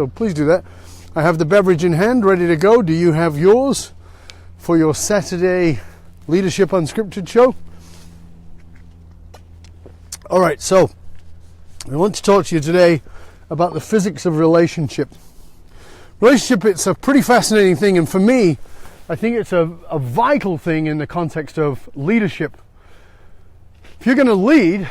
So please do that. I have the beverage in hand, ready to go. Do you have yours for your Saturday Leadership Unscripted show? All right, so I want to talk to you today about the physics of relationship. Relationship, it's a pretty fascinating thing, and for me, I think it's a vital thing in the context of leadership. If you're going to lead,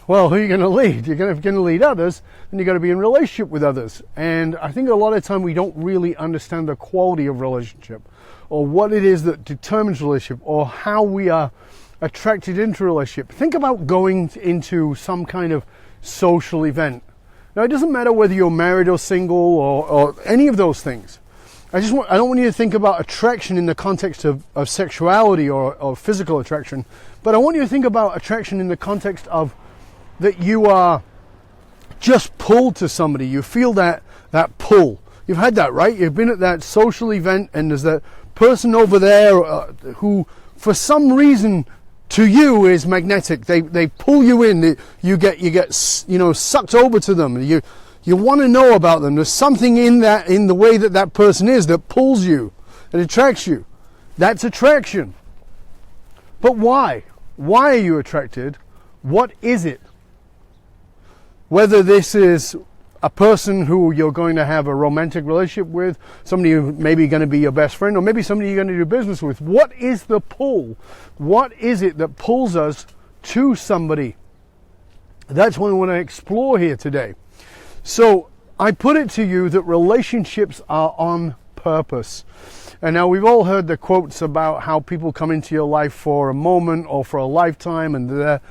well, who are you going to lead? If you're going to lead others, then you've got to be in relationship with others. And I think a lot of the time we don't really understand the quality of relationship, or what it is that determines relationship, or how we are attracted into relationship. Think about going into some kind of social event. Now, it doesn't matter whether you're married or single or any of those things. I don't want you to think about attraction in the context of sexuality or physical attraction, but I want you to think about attraction in the context of that you are just pulled to somebody. You feel that pull. You've had that, right? You've been at that social event and there's that person over there who, for some reason, to you is magnetic. They pull you in. You get sucked over to them. You want to know about them. There's something in the way that person is that pulls you, that attracts you. That's attraction. But why? Why are you attracted? What is it? Whether this is a person who you're going to have a romantic relationship with, somebody who maybe going to be your best friend, or maybe somebody you're going to do business with. What is the pull? What is it that pulls us to somebody? That's what I want to explore here today. So I put it to you that relationships are on purpose. And now we've all heard the quotes about how people come into your life for a moment or for a lifetime and they're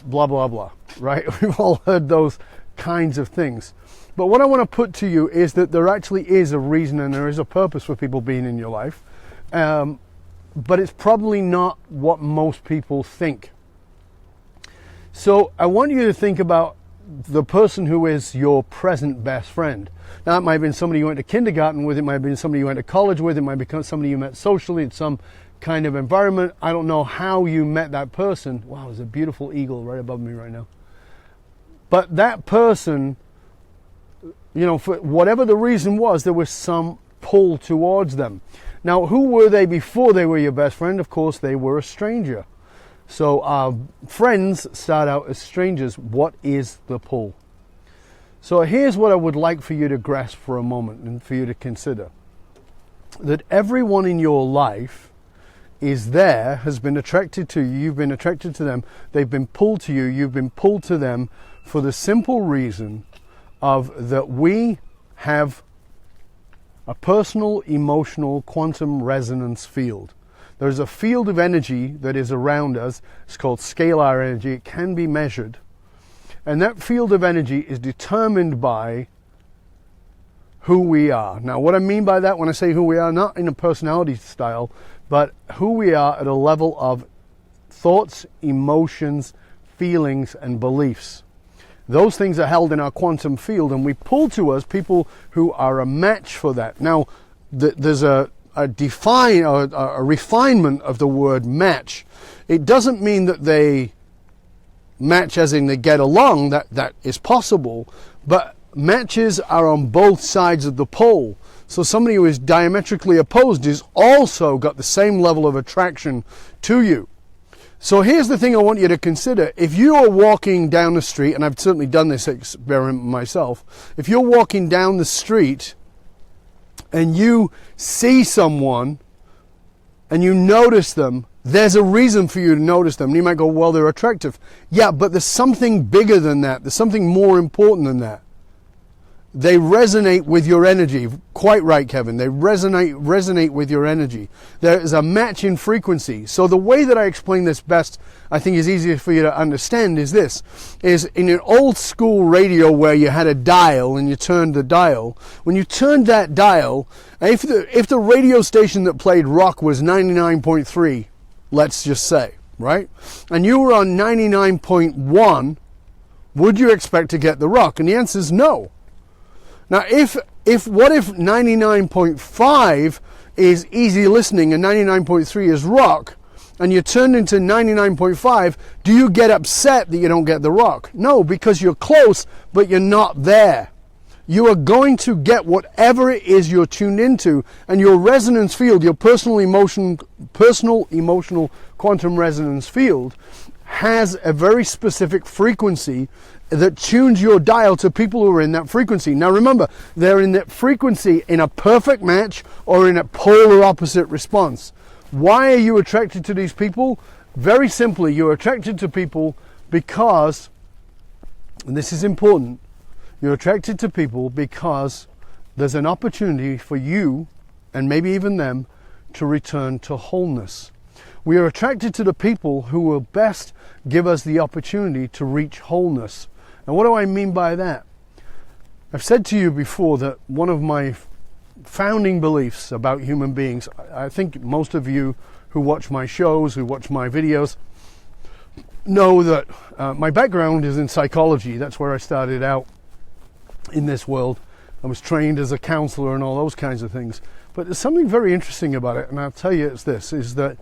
blah, blah, blah, right? We've all heard those kinds of things. But what I want to put to you is that there actually is a reason and there is a purpose for people being in your life. But it's probably not what most people think. So I want you to think about the person who is your present best friend. Now, it might have been somebody you went to kindergarten with, it might have been somebody you went to college with, it might be somebody you met socially in some kind of environment. I don't know how you met that person. Wow, there's a beautiful eagle right above me right now. But that person, for whatever the reason was, there was some pull towards them. Now, who were they before they were your best friend? Of course, they were a stranger. So friends start out as strangers. What is the pull? So here's what I would like for you to grasp for a moment and for you to consider. That everyone in your life has been attracted to you. You've been attracted to them. They've been pulled to you. You've been pulled to them for the simple reason of that we have a personal, emotional, quantum resonance field. There's a field of energy that is around us. It's called scalar energy. It can be measured. And that field of energy is determined by who we are. Now, what I mean by that when I say who we are, not in a personality style, but who we are at a level of thoughts, emotions, feelings, and beliefs. Those things are held in our quantum field, and we pull to us people who are a match for that. Now, there's a refinement of the word match. It doesn't mean that they match as in they get along. That is possible, but matches are on both sides of the pole. So somebody who is diametrically opposed is also got the same level of attraction to you. So here's the thing I want you to consider. If you are walking down the street, and I've certainly done this experiment myself, if you're walking down the street and you see someone and you notice them, there's a reason for you to notice them. And you might go, well, they're attractive. Yeah, but there's something bigger than that. There's something more important than that. They resonate with your energy. Quite right, Kevin. They resonate with your energy. There is a match in frequency. So the way that I explain this best, I think is easier for you to understand, is this. Is in an old school radio where you had a dial and you turned the dial. When you turned that dial, if the radio station that played rock was 99.3, let's just say, right? And you were on 99.1, would you expect to get the rock? And the answer is no. Now, what if 99.5 is easy listening and 99.3 is rock, and you turn into 99.5, do you get upset that you don't get the rock? No, because you're close, but you're not there. You are going to get whatever it is you're tuned into, and your resonance field, your personal emotional quantum resonance field, has a very specific frequency that tunes your dial to people who are in that frequency. Now remember, they're in that frequency in a perfect match or in a polar opposite response. Why are you attracted to these people? Very simply, you're attracted to people because, and this is important, you're attracted to people because there's an opportunity for you, and maybe even them, to return to wholeness. We are attracted to the people who will best give us the opportunity to reach wholeness. And what do I mean by that? I've said to you before that one of my founding beliefs about human beings, I think most of you who watch my shows, who watch my videos, know that my background is in psychology. That's where I started out in this world. I was trained as a counselor and all those kinds of things. But there's something very interesting about it, and I'll tell you it's this, is that,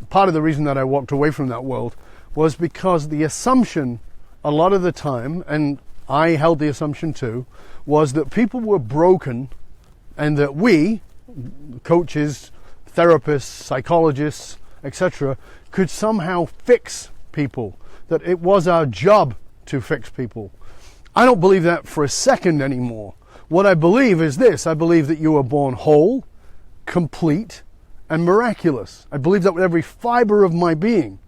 part of the reason that I walked away from that world was because the assumption a lot of the time, and I held the assumption too, was that people were broken and that we, coaches, therapists, psychologists, etc., could somehow fix people, that it was our job to fix people. I don't believe that for a second anymore. What I believe is this: I believe that you are born whole, complete, and miraculous. I believe that with every fiber of my being.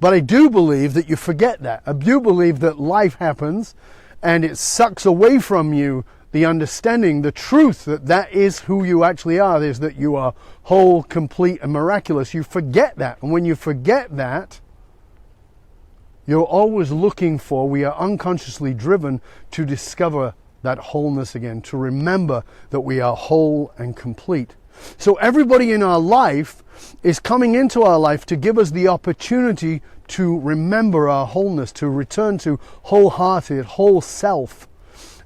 But I do believe that you forget that. I do believe that life happens and it sucks away from you the understanding, the truth that that is who you actually are, is that you are whole, complete, and miraculous. You forget that. And when you forget that, you're always looking for, we are unconsciously driven to discover that wholeness again, to remember that we are whole and complete. So everybody in our life is coming into our life to give us the opportunity to remember our wholeness, to return to wholehearted, whole self.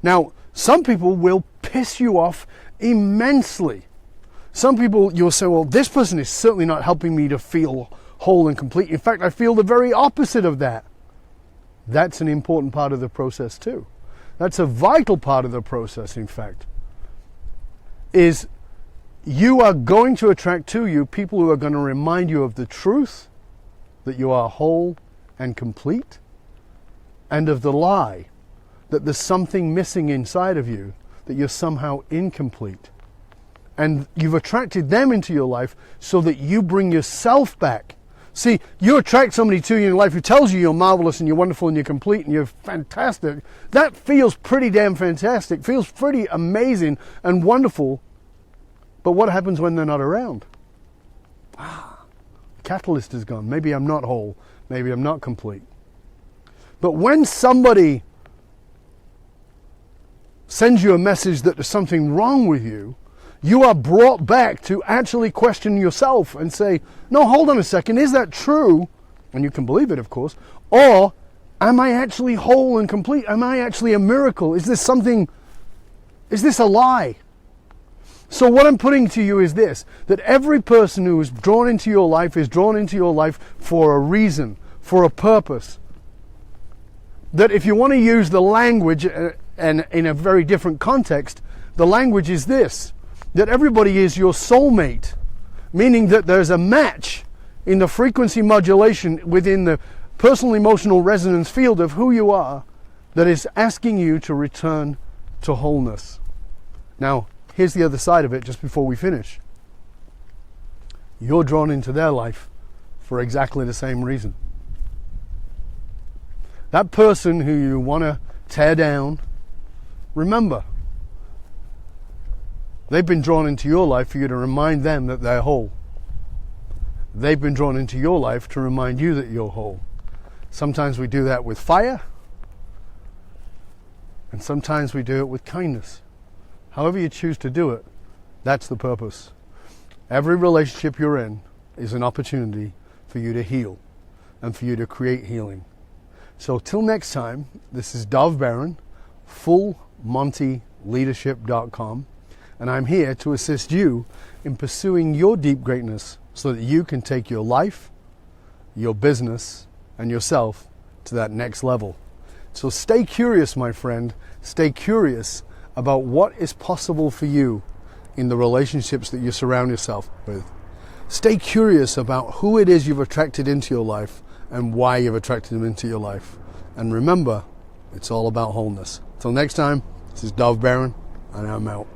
Now, some people will piss you off immensely. Some people, you'll say, well, this person is certainly not helping me to feel whole and complete. In fact, I feel the very opposite of that. That's an important part of the process too. That's a vital part of the process, in fact, is you are going to attract to you people who are going to remind you of the truth that you are whole and complete, and of the lie that there's something missing inside of you, that you're somehow incomplete. And you've attracted them into your life so that you bring yourself back. See, you attract somebody to you in life who tells you you're marvelous and you're wonderful and you're complete and you're fantastic. That feels pretty damn fantastic, feels pretty amazing and wonderful. But what happens when they're not around? Catalyst is gone. Maybe I'm not whole. Maybe I'm not complete. But when somebody sends you a message that there's something wrong with you, you are brought back to actually question yourself and say, no, hold on a second, is that true? And you can believe it, of course. Or, am I actually whole and complete? Am I actually a miracle? Is this a lie? So what I'm putting to you is this, that every person who is drawn into your life is drawn into your life for a reason, for a purpose. That if you want to use the language, and in a very different context, the language is this, that everybody is your soulmate, meaning that there's a match in the frequency modulation within the personal emotional resonance field of who you are that is asking you to return to wholeness. Now, here's the other side of it just before we finish. You're drawn into their life for exactly the same reason. That person who you want to tear down, remember, they've been drawn into your life for you to remind them that they're whole. They've been drawn into your life to remind you that you're whole. Sometimes we do that with fire, and sometimes we do it with kindness. However you choose to do it, that's the purpose. Every relationship you're in is an opportunity for you to heal and for you to create healing. So till next time, this is Dov Baron, fullmontyleadership.com, and I'm here to assist you in pursuing your deep greatness so that you can take your life, your business, and yourself to that next level. So stay curious, my friend. Stay curious about what is possible for you in the relationships that you surround yourself with. Stay curious about who it is you've attracted into your life and why you've attracted them into your life. And remember, it's all about wholeness. Till next time, this is Dov Baron, and I'm out.